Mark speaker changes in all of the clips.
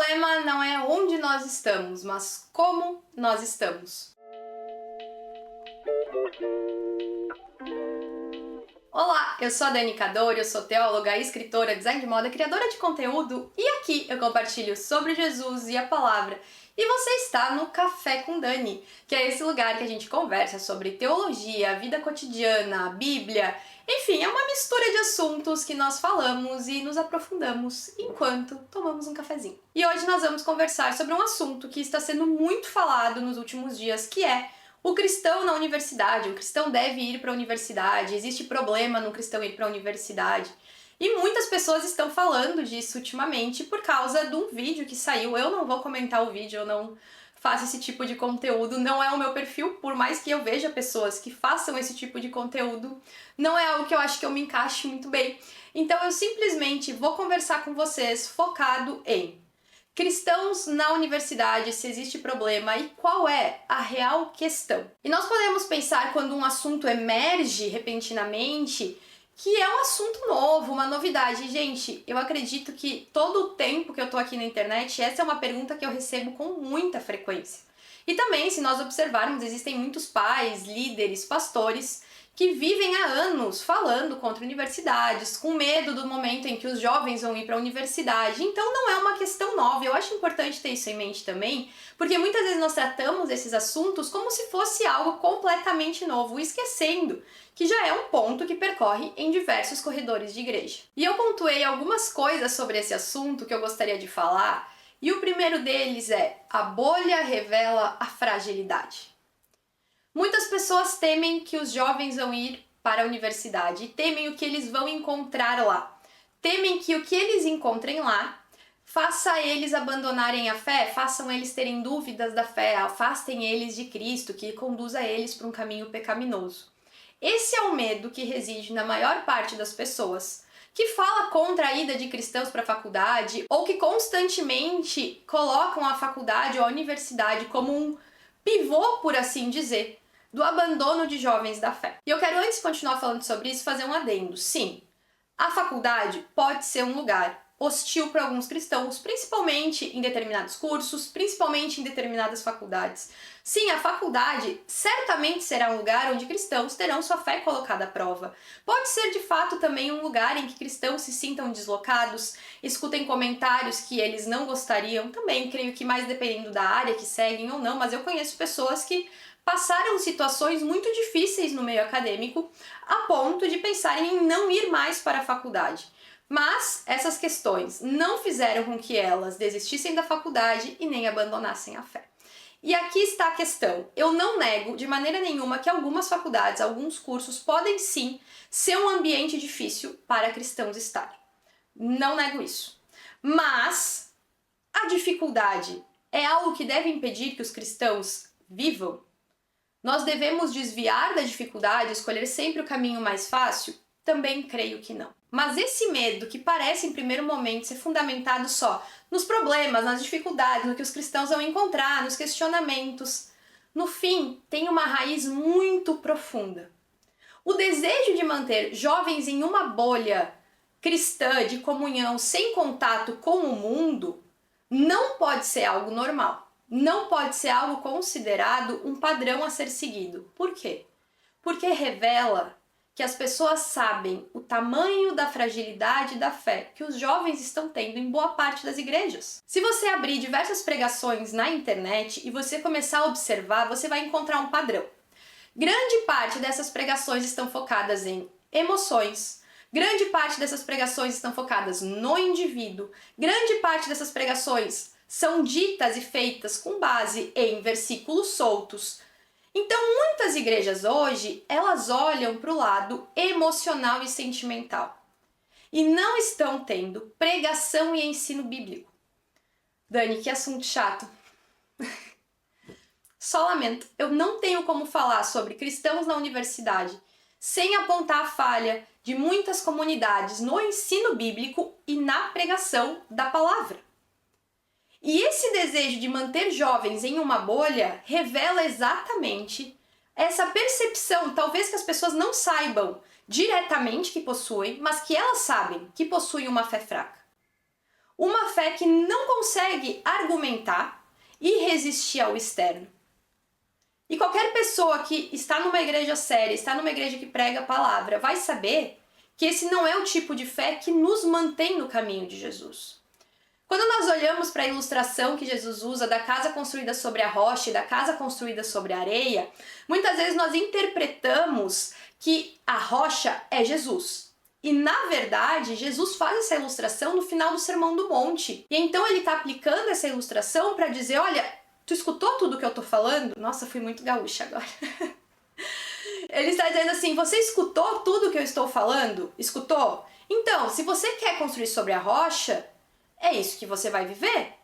Speaker 1: problema não é onde nós estamos, mas como nós estamos. Olá, eu sou a Dani Cadori, eu sou teóloga, escritora, design de moda, criadora de conteúdo e aqui eu compartilho sobre Jesus e a palavra. E você está no Café com Dani, que é esse lugar que a gente conversa sobre teologia, vida cotidiana, a Bíblia, enfim, é uma mistura de assuntos que nós falamos e nos aprofundamos enquanto tomamos um cafezinho. E hoje nós vamos conversar sobre um assunto que está sendo muito falado nos últimos dias, que é o cristão na universidade. O cristão deve ir para a universidade, existe problema no cristão ir para a universidade. E muitas pessoas estão falando disso ultimamente por causa de um vídeo que saiu. Eu não vou comentar o vídeo, eu não faço esse tipo de conteúdo, não é o meu perfil, por mais que eu veja pessoas que façam esse tipo de conteúdo, não é algo que eu acho que eu me encaixe muito bem. Então eu simplesmente vou conversar com vocês focado em cristãos na universidade, se existe problema e qual é a real questão. E nós podemos pensar quando um assunto emerge repentinamente que é um assunto novo, uma novidade. Gente, eu acredito que todo o tempo que eu tô aqui na internet, essa é uma pergunta que eu recebo com muita frequência. E também, se nós observarmos, existem muitos pais, líderes, pastores que vivem há anos falando contra universidades, com medo do momento em que os jovens vão ir para a universidade. Então não é uma questão nova. Eu acho importante ter isso em mente também, porque muitas vezes nós tratamos esses assuntos como se fosse algo completamente novo, esquecendo que já é um ponto que percorre em diversos corredores de igreja. E eu pontuei algumas coisas sobre esse assunto que eu gostaria de falar, e o primeiro deles é: a bolha revela a fragilidade. Muitas pessoas temem que os jovens vão ir para a universidade e temem o que eles vão encontrar lá. Temem que o que eles encontrem lá faça eles abandonarem a fé, façam eles terem dúvidas da fé, afastem eles de Cristo, que conduza eles para um caminho pecaminoso. Esse é o medo que reside na maior parte das pessoas, que fala contra a ida de cristãos para a faculdade ou que constantemente colocam a faculdade ou a universidade como um pivô, por assim dizer, do abandono de jovens da fé. E eu quero, antes de continuar falando sobre isso, fazer um adendo. Sim, a faculdade pode ser um lugar hostil para alguns cristãos, principalmente em determinados cursos, principalmente em determinadas faculdades. Sim, a faculdade certamente será um lugar onde cristãos terão sua fé colocada à prova. Pode ser, de fato, também um lugar em que cristãos se sintam deslocados, escutem comentários que eles não gostariam. Também creio que mais dependendo da área que seguem ou não, mas eu conheço pessoas que passaram situações muito difíceis no meio acadêmico a ponto de pensarem em não ir mais para a faculdade. Mas essas questões não fizeram com que elas desistissem da faculdade e nem abandonassem a fé. E aqui está a questão. Eu não nego de maneira nenhuma que algumas faculdades, alguns cursos podem sim ser um ambiente difícil para cristãos estarem. Não nego isso. Mas a dificuldade é algo que deve impedir que os cristãos vivam? Nós devemos desviar da dificuldade, escolher sempre o caminho mais fácil? Também creio que não. Mas esse medo, que parece em primeiro momento ser fundamentado só nos problemas, nas dificuldades, no que os cristãos vão encontrar, nos questionamentos, no fim tem uma raiz muito profunda. O desejo de manter jovens em uma bolha cristã de comunhão sem contato com o mundo não pode ser algo normal. Não pode ser algo considerado um padrão a ser seguido. Por quê? Porque revela que as pessoas sabem o tamanho da fragilidade da fé que os jovens estão tendo em boa parte das igrejas. Se você abrir diversas pregações na internet e você começar a observar, você vai encontrar um padrão. Grande parte dessas pregações estão focadas em emoções, grande parte dessas pregações estão focadas no indivíduo, grande parte dessas pregações são ditas e feitas com base em versículos soltos. Então, muitas igrejas hoje, elas olham para o lado emocional e sentimental e não estão tendo pregação e ensino bíblico. Dani, que assunto chato. Só lamento, eu não tenho como falar sobre cristãos na universidade sem apontar a falha de muitas comunidades no ensino bíblico e na pregação da palavra. E esse desejo de manter jovens em uma bolha revela exatamente essa percepção, talvez que as pessoas não saibam diretamente que possuem, mas que elas sabem que possuem uma fé fraca. Uma fé que não consegue argumentar e resistir ao externo. E qualquer pessoa que está numa igreja séria, está numa igreja que prega a palavra, vai saber que esse não é o tipo de fé que nos mantém no caminho de Jesus. Quando nós olhamos para a ilustração que Jesus usa da casa construída sobre a rocha e da casa construída sobre a areia, muitas vezes nós interpretamos que a rocha é Jesus. E na verdade, Jesus faz essa ilustração no final do Sermão do Monte. E então ele está aplicando essa ilustração para dizer, olha, tu escutou tudo que eu estou falando? Nossa, fui muito gaúcha agora. Ele está dizendo assim, você escutou tudo que eu estou falando? Escutou? Então, se você quer construir sobre a rocha, é isso que você vai viver.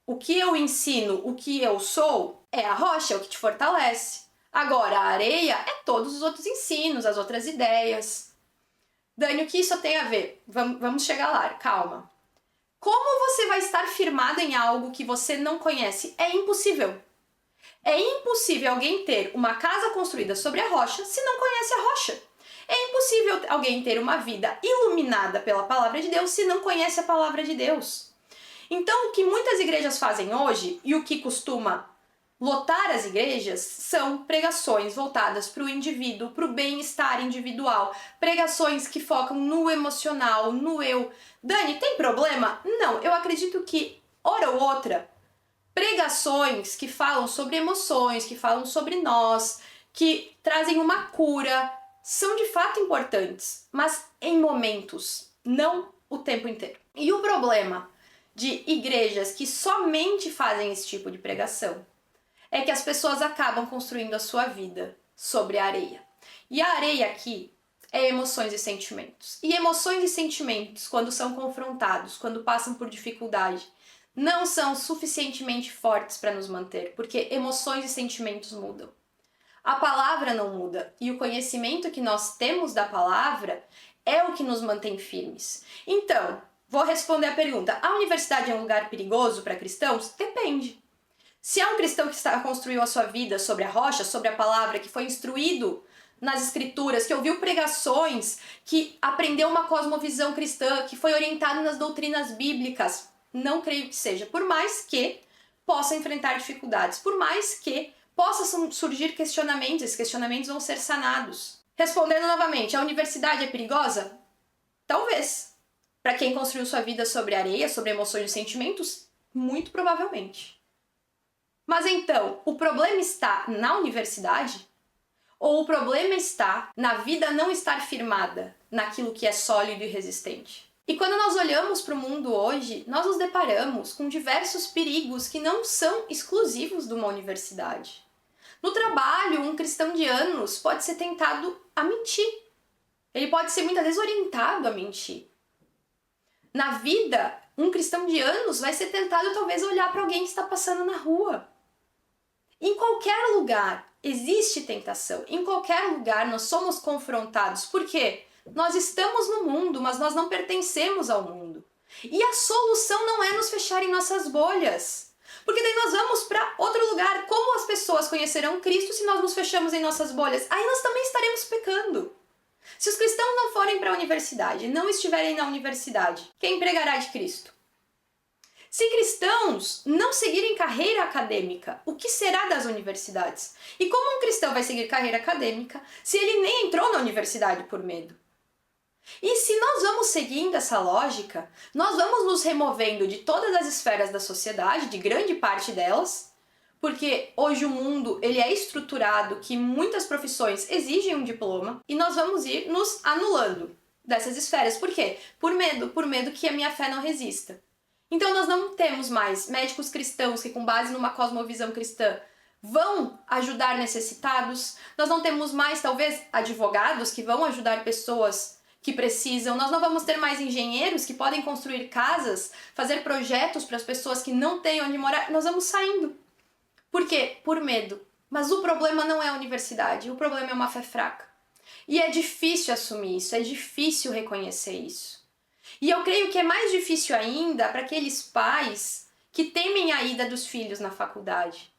Speaker 1: O que eu ensino, o que eu sou, é a rocha, é o que te fortalece. Agora, a areia é todos os outros ensinos, as outras ideias. Dani, o que isso tem a ver? Vamos chegar lá, calma. Como você vai estar firmado em algo que você não conhece? É impossível. É impossível alguém ter uma casa construída sobre a rocha se não conhece a rocha. É impossível alguém ter uma vida iluminada pela palavra de Deus se não conhece a palavra de Deus. Então, o que muitas igrejas fazem hoje e o que costuma lotar as igrejas são pregações voltadas para o indivíduo, para o bem-estar individual, pregações que focam no emocional, no eu. Dani, tem problema? Não, eu acredito que, hora ou outra, pregações que falam sobre emoções, que falam sobre nós, que trazem uma cura, são de fato importantes, mas em momentos, não o tempo inteiro. E o problema de igrejas que somente fazem esse tipo de pregação é que as pessoas acabam construindo a sua vida sobre a areia. E a areia aqui é emoções e sentimentos. E emoções e sentimentos, quando são confrontados, quando passam por dificuldade, não são suficientemente fortes para nos manter, porque emoções e sentimentos mudam. A palavra não muda, e o conhecimento que nós temos da palavra é o que nos mantém firmes. Então, vou responder a pergunta, a universidade é um lugar perigoso para cristãos? Depende. Se é um cristão que construiu a sua vida sobre a rocha, sobre a palavra, que foi instruído nas escrituras, que ouviu pregações, que aprendeu uma cosmovisão cristã, que foi orientado nas doutrinas bíblicas, não creio que seja, por mais que possa enfrentar dificuldades, por mais que possam surgir questionamentos, esses questionamentos vão ser sanados. Respondendo novamente, a universidade é perigosa? Talvez. Para quem construiu sua vida sobre areia, sobre emoções e sentimentos, muito provavelmente. Mas então, o problema está na universidade? Ou o problema está na vida não estar firmada naquilo que é sólido e resistente? E quando nós olhamos para o mundo hoje, nós nos deparamos com diversos perigos que não são exclusivos de uma universidade. No trabalho, um cristão de anos pode ser tentado a mentir. Ele pode ser muitas vezes orientado a mentir. Na vida, um cristão de anos vai ser tentado talvez a olhar para alguém que está passando na rua. Em qualquer lugar existe tentação. Em qualquer lugar nós somos confrontados. Por quê? Nós estamos no mundo, mas nós não pertencemos ao mundo. E a solução não é nos fechar em nossas bolhas. Porque daí nós vamos para outro lugar. Como as pessoas conhecerão Cristo se nós nos fechamos em nossas bolhas? Aí nós também estaremos pecando. Se os cristãos não forem para a universidade, não estiverem na universidade, quem pregará de Cristo? Se cristãos não seguirem carreira acadêmica, o que será das universidades? E como um cristão vai seguir carreira acadêmica se ele nem entrou na universidade por medo? E se nós vamos seguindo essa lógica, nós vamos nos removendo de todas as esferas da sociedade, de grande parte delas, porque hoje o mundo ele é estruturado que muitas profissões exigem um diploma e nós vamos ir nos anulando dessas esferas. Por quê? Por medo que a minha fé não resista. Então nós não temos mais médicos cristãos que com base numa cosmovisão cristã vão ajudar necessitados, nós não temos mais talvez advogados que vão ajudar pessoas que precisam, nós não vamos ter mais engenheiros que podem construir casas, fazer projetos para as pessoas que não têm onde morar, nós vamos saindo. Por quê? Por medo. Mas o problema não é a universidade, o problema é uma fé fraca. E é difícil assumir isso, é difícil reconhecer isso. E eu creio que é mais difícil ainda para aqueles pais que temem a ida dos filhos na faculdade.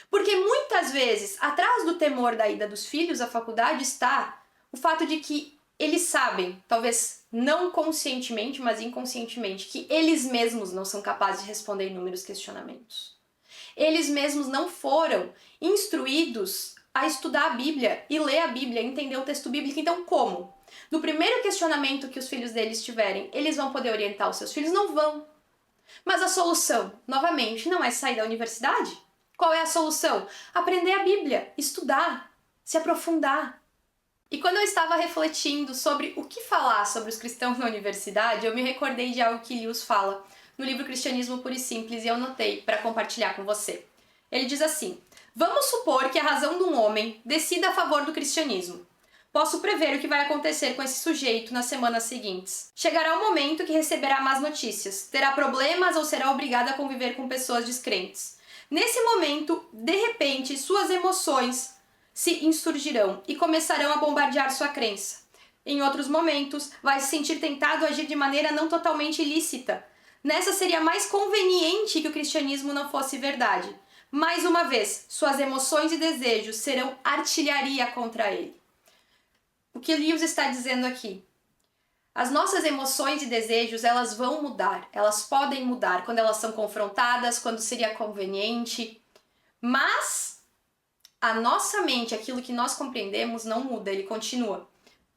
Speaker 1: Porque muitas vezes, atrás do temor da ida dos filhos à faculdade está o fato de que eles sabem, talvez não conscientemente, mas inconscientemente, que eles mesmos não são capazes de responder inúmeros questionamentos. Eles mesmos não foram instruídos a estudar a Bíblia e ler a Bíblia, entender o texto bíblico. Então, como? No primeiro questionamento que os filhos deles tiverem, eles vão poder orientar os seus filhos? Não vão. Mas a solução, novamente, não é sair da universidade. Qual é a solução? Aprender a Bíblia, estudar, se aprofundar. E quando eu estava refletindo sobre o que falar sobre os cristãos na universidade, eu me recordei de algo que Lewis fala no livro Cristianismo Puro e Simples e eu anotei para compartilhar com você. Ele diz assim: vamos supor que a razão de um homem decida a favor do cristianismo. Posso prever o que vai acontecer com esse sujeito nas semanas seguintes. Chegará o momento que receberá más notícias, terá problemas ou será obrigado a conviver com pessoas descrentes. Nesse momento, de repente, suas emoções se insurgirão e começarão a bombardear sua crença. Em outros momentos, vai se sentir tentado a agir de maneira não totalmente ilícita. Nessa seria mais conveniente que o cristianismo não fosse verdade. Mais uma vez, suas emoções e desejos serão artilharia contra ele. O que Lewis está dizendo aqui? As nossas emoções e desejos, elas vão mudar, elas podem mudar quando elas são confrontadas, quando seria conveniente, mas a nossa mente, aquilo que nós compreendemos, não muda, ele continua.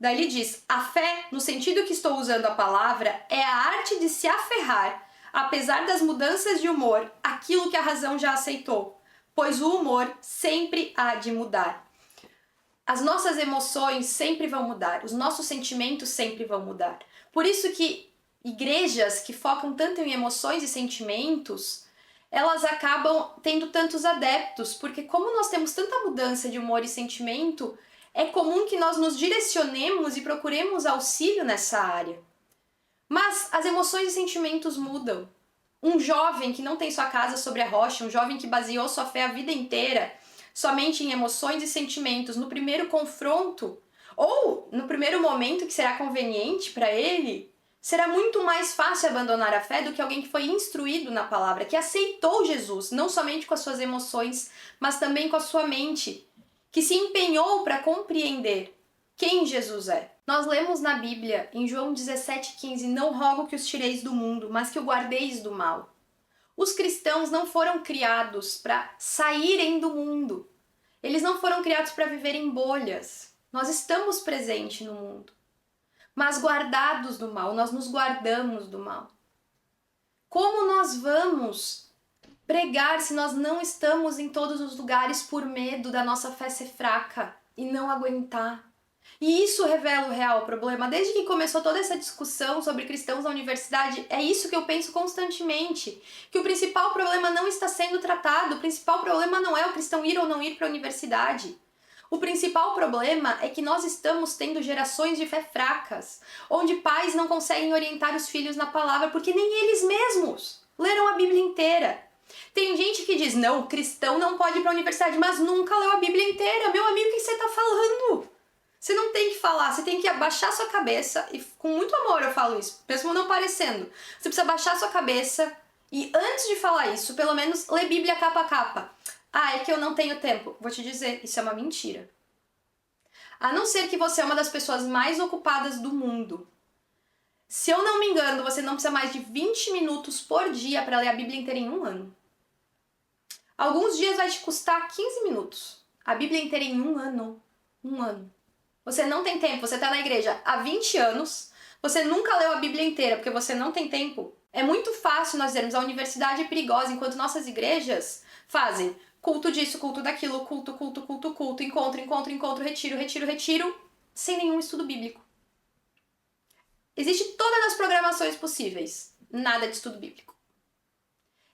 Speaker 1: Daí ele diz, a fé, no sentido que estou usando a palavra, é a arte de se aferrar, apesar das mudanças de humor, aquilo que a razão já aceitou, pois o humor sempre há de mudar. As nossas emoções sempre vão mudar, os nossos sentimentos sempre vão mudar. Por isso que igrejas que focam tanto em emoções e sentimentos, elas acabam tendo tantos adeptos, porque como nós temos tanta mudança de humor e sentimento, é comum que nós nos direcionemos e procuremos auxílio nessa área. Mas as emoções e sentimentos mudam. Um jovem que não tem sua casa sobre a rocha, um jovem que baseou sua fé a vida inteira somente em emoções e sentimentos, no primeiro confronto, ou no primeiro momento que será conveniente para ele, será muito mais fácil abandonar a fé do que alguém que foi instruído na palavra, que aceitou Jesus, não somente com as suas emoções, mas também com a sua mente, que se empenhou para compreender quem Jesus é. Nós lemos na Bíblia, em João 17,15, não rogo que os tireis do mundo, mas que o guardeis do mal. Os cristãos não foram criados para saírem do mundo. Eles não foram criados para viver em bolhas. Nós estamos presentes no mundo. Mas guardados do mal, nós nos guardamos do mal. Como nós vamos pregar se nós não estamos em todos os lugares por medo da nossa fé ser fraca e não aguentar? E isso revela o real problema. Desde que começou toda essa discussão sobre cristãos na universidade, é isso que eu penso constantemente. Que o principal problema não está sendo tratado, o principal problema não é o cristão ir ou não ir para a universidade. O principal problema é que nós estamos tendo gerações de fé fracas, onde pais não conseguem orientar os filhos na palavra porque nem eles mesmos leram a Bíblia inteira. Tem gente que diz, não, o cristão não pode ir para a universidade, mas nunca leu a Bíblia inteira. Meu amigo, o que você está falando? Você não tem que falar, você tem que abaixar sua cabeça, e com muito amor eu falo isso, mesmo não parecendo. Você precisa abaixar sua cabeça e antes de falar isso, pelo menos lê Bíblia capa a capa. Ah, é que eu não tenho tempo. Vou te dizer, isso é uma mentira. A não ser que você é uma das pessoas mais ocupadas do mundo. Se eu não me engano, você não precisa mais de 20 minutos por dia para ler a Bíblia inteira em um ano. Alguns dias vai te custar 15 minutos. A Bíblia inteira em um ano. Um ano. Você não tem tempo, você está na igreja há 20 anos, você nunca leu a Bíblia inteira porque você não tem tempo. É muito fácil nós dizermos a universidade é perigosa, enquanto nossas igrejas fazem culto disso, culto daquilo, culto, encontro, retiro, sem nenhum estudo bíblico. Existe todas as programações possíveis, nada de estudo bíblico.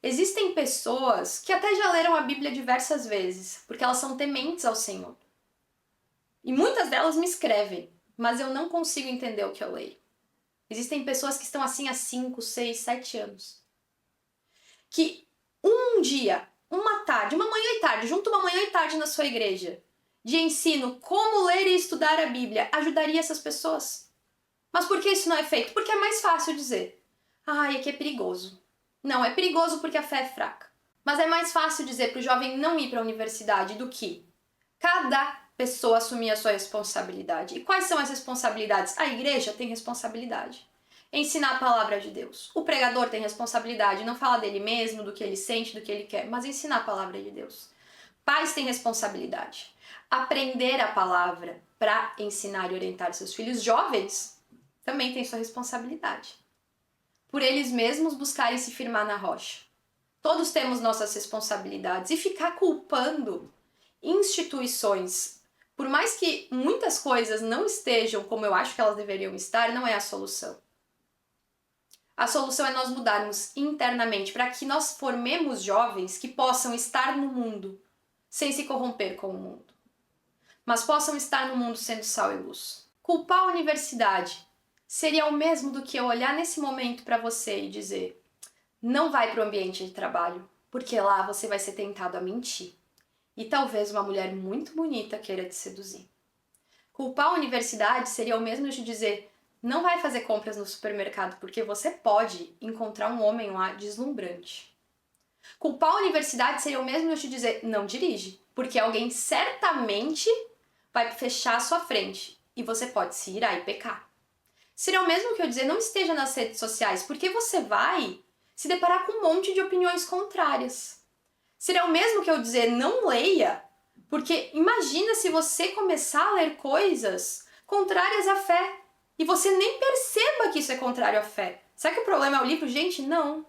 Speaker 1: Existem pessoas que até já leram a Bíblia diversas vezes, porque elas são tementes ao Senhor. E muitas delas me escrevem, mas eu não consigo entender o que eu leio. Existem pessoas que estão assim há 5, 6, 7 anos. Que um dia, uma tarde, uma manhã e tarde, junto uma manhã e tarde na sua igreja, de ensino como ler e estudar a Bíblia, ajudaria essas pessoas. Mas por que isso não é feito? Porque é mais fácil dizer, é que é perigoso. Não, é perigoso porque a fé é fraca. Mas é mais fácil dizer para o jovem não ir para a universidade do que cada pessoa assumir a sua responsabilidade. E quais são as responsabilidades? A igreja tem responsabilidade. Ensinar a palavra de Deus. O pregador tem responsabilidade, não falar dele mesmo, do que ele sente, do que ele quer, mas ensinar a palavra de Deus. Pais têm responsabilidade. Aprender a palavra para ensinar e orientar seus filhos. Jovens também têm sua responsabilidade. Por eles mesmos buscarem se firmar na rocha. Todos temos nossas responsabilidades. E ficar culpando instituições, por mais que muitas coisas não estejam como eu acho que elas deveriam estar, não é a solução. A solução é nós mudarmos internamente para que nós formemos jovens que possam estar no mundo sem se corromper com o mundo, mas possam estar no mundo sendo sal e luz. Culpar a universidade seria o mesmo do que eu olhar nesse momento para você e dizer: não vai para o ambiente de trabalho, porque lá você vai ser tentado a mentir. E talvez uma mulher muito bonita queira te seduzir. Culpar a universidade seria o mesmo de dizer: não vai fazer compras no supermercado porque você pode encontrar um homem lá deslumbrante. Culpar a universidade seria o mesmo de dizer: não dirige, porque alguém certamente vai fechar a sua frente e você pode se irar e pecar. Seria o mesmo que eu dizer: não esteja nas redes sociais, porque você vai se deparar com um monte de opiniões contrárias. Seria o mesmo que eu dizer: não leia, porque imagina se você começar a ler coisas contrárias à fé e você nem perceba que isso é contrário à fé. Será que o problema é o livro? Gente, não.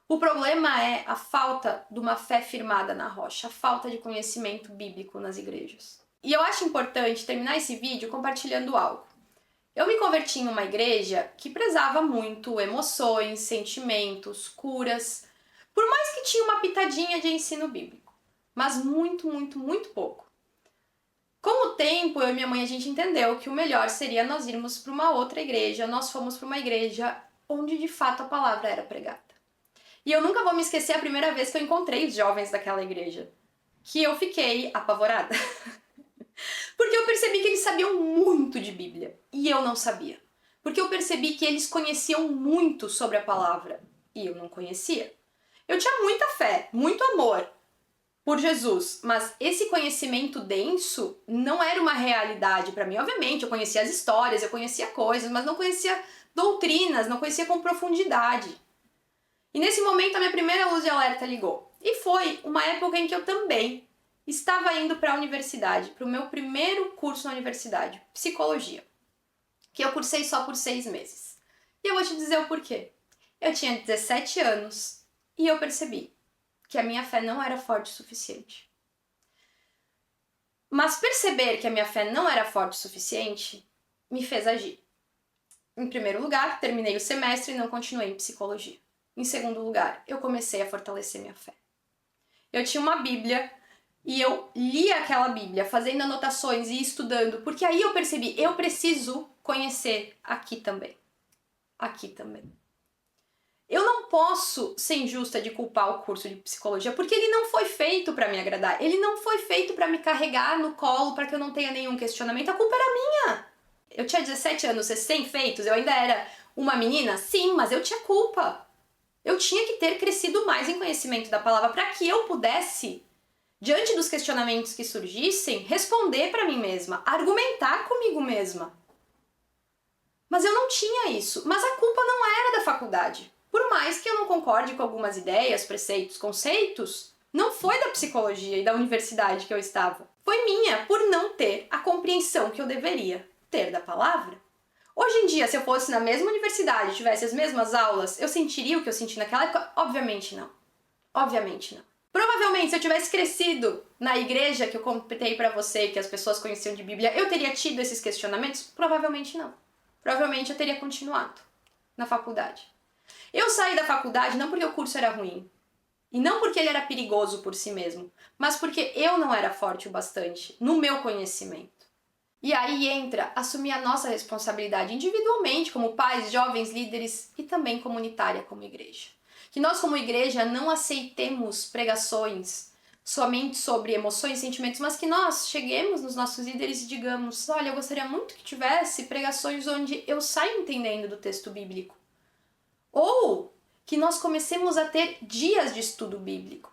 Speaker 1: O problema é a falta de uma fé firmada na rocha, a falta de conhecimento bíblico nas igrejas. E eu acho importante terminar esse vídeo compartilhando algo. Eu me converti em uma igreja que prezava muito emoções, sentimentos, curas, por mais que tinha uma pitadinha de ensino bíblico, mas muito, muito, muito pouco. Com o tempo, eu e minha mãe, a gente entendeu que o melhor seria nós irmos para uma outra igreja. Nós fomos para uma igreja onde de fato a palavra era pregada. E eu nunca vou me esquecer a primeira vez que eu encontrei os jovens daquela igreja, que eu fiquei apavorada. Porque eu percebi que eles sabiam muito de Bíblia e eu não sabia. Porque eu percebi que eles conheciam muito sobre a palavra e eu não conhecia. Eu tinha muita fé, muito amor por Jesus, mas esse conhecimento denso não era uma realidade para mim. Obviamente, eu conhecia as histórias, eu conhecia coisas, mas não conhecia doutrinas, não conhecia com profundidade. E nesse momento a minha primeira luz de alerta ligou. E foi uma época em que eu também estava indo para a universidade, para o meu primeiro curso na universidade, psicologia, que eu cursei só por 6 meses. E eu vou te dizer o porquê. Eu tinha 17 anos e eu percebi que a minha fé não era forte o suficiente. Mas perceber que a minha fé não era forte o suficiente me fez agir. Em primeiro lugar, terminei o semestre e não continuei em psicologia. Em segundo lugar, eu comecei a fortalecer minha fé. Eu tinha uma Bíblia e eu lia aquela Bíblia, fazendo anotações e estudando, porque aí eu percebi, eu preciso conhecer aqui também. Aqui também. Eu não posso ser injusta de culpar o curso de psicologia, porque ele não foi feito para me agradar. Ele não foi feito para me carregar no colo para que eu não tenha nenhum questionamento. A culpa era minha. Eu tinha 17 anos, recém-feitos, eu ainda era uma menina? Sim, mas eu tinha culpa. Eu tinha que ter crescido mais em conhecimento da palavra para que eu pudesse, diante dos questionamentos que surgissem, responder para mim mesma, argumentar comigo mesma. Mas eu não tinha isso. Mas a culpa não era da faculdade. Por mais que eu não concorde com algumas ideias, preceitos, conceitos, não foi da psicologia e da universidade que eu estava. Foi minha, por não ter a compreensão que eu deveria ter da palavra. Hoje em dia, se eu fosse na mesma universidade e tivesse as mesmas aulas, eu sentiria o que eu senti naquela época? Obviamente não. Obviamente não. Provavelmente, se eu tivesse crescido na igreja que eu contei pra você, que as pessoas conheciam de Bíblia, eu teria tido esses questionamentos? Provavelmente não. Provavelmente eu teria continuado na faculdade. Eu saí da faculdade não porque o curso era ruim, e não porque ele era perigoso por si mesmo, mas porque eu não era forte o bastante no meu conhecimento. E aí entra assumir a nossa responsabilidade individualmente, como pais, jovens, líderes e também comunitária como igreja. Que nós como igreja não aceitemos pregações somente sobre emoções e sentimentos, mas que nós cheguemos nos nossos líderes e digamos: olha, eu gostaria muito que tivesse pregações onde eu saio entendendo do texto bíblico. Ou que nós comecemos a ter dias de estudo bíblico.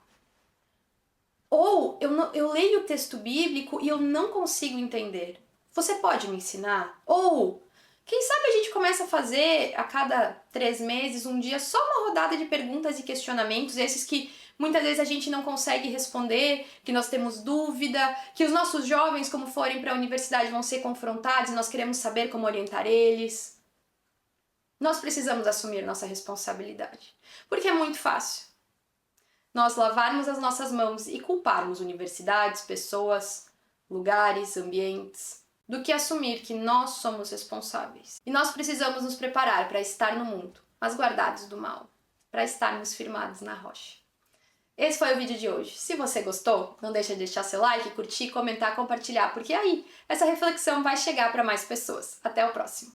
Speaker 1: Ou eu leio o texto bíblico e eu não consigo entender. Você pode me ensinar? Ou, quem sabe a gente começa a fazer a cada 3 meses, um dia, só uma rodada de perguntas e questionamentos, esses que muitas vezes a gente não consegue responder, que nós temos dúvida, que os nossos jovens, como forem para a universidade, vão ser confrontados e nós queremos saber como orientar eles. Nós precisamos assumir nossa responsabilidade, porque é muito fácil nós lavarmos as nossas mãos e culparmos universidades, pessoas, lugares, ambientes, do que assumir que nós somos responsáveis. E nós precisamos nos preparar para estar no mundo, mas guardados do mal, para estarmos firmados na rocha. Esse foi o vídeo de hoje. Se você gostou, não deixa de deixar seu like, curtir, comentar, compartilhar, porque aí essa reflexão vai chegar para mais pessoas. Até o próximo!